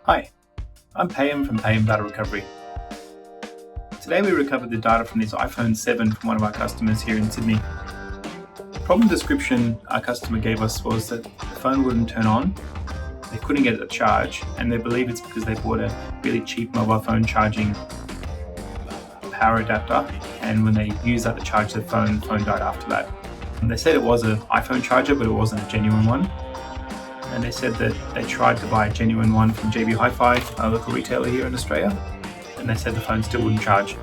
Hi, I'm Payam from Payam Data Recovery. Today we recovered the data from this iPhone 7 from one of our customers here in Sydney. The problem description our customer gave us was that the phone wouldn't turn on, they couldn't get it to charge, and they believe it's because they bought a really cheap mobile phone charging power adapter, and when they used that to charge their phone, the phone died after that. And they said it was an iPhone charger, but it wasn't a genuine one. And they said that they tried to buy a genuine one from JB Hi-Fi, a local retailer here in Australia, and they said the phone still wouldn't charge.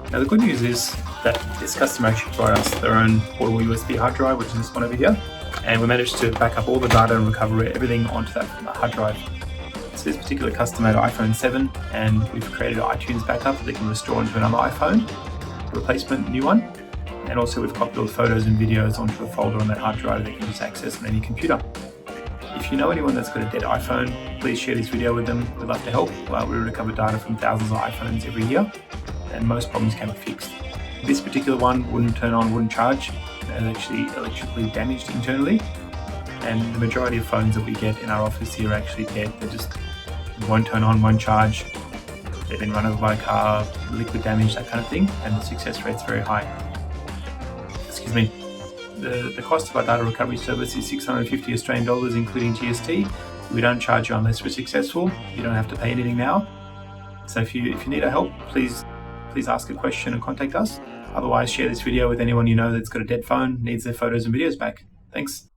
Now the good news is that this customer actually brought us their own portable USB hard drive, which is this one over here, and we managed to back up all the data and recover everything onto that hard drive. So this particular customer had an iPhone 7, and we've created an iTunes backup that they can restore onto another iPhone, replacement new one, and also we've copied all the photos and videos onto a folder on that hard drive that they can just access on any computer. If you know anyone that's got a dead iPhone, please share this video with them. We'd love to help. We recover data from thousands of iPhones every year, and most problems can be fixed. This particular one wouldn't turn on, wouldn't charge. It's actually electrically damaged internally, and the majority of phones that we get in our office here are actually dead. They just won't turn on, won't charge. They've been run over by a car, liquid damage, that kind of thing, and the success rate's very high. Excuse me. The cost of our data recovery service is $650 Australian dollars, including GST. We don't charge you unless we're successful. You don't have to pay anything now. So if you need our help, please ask a question and contact us. Otherwise, share this video with anyone you know that's got a dead phone, needs their photos and videos back. Thanks.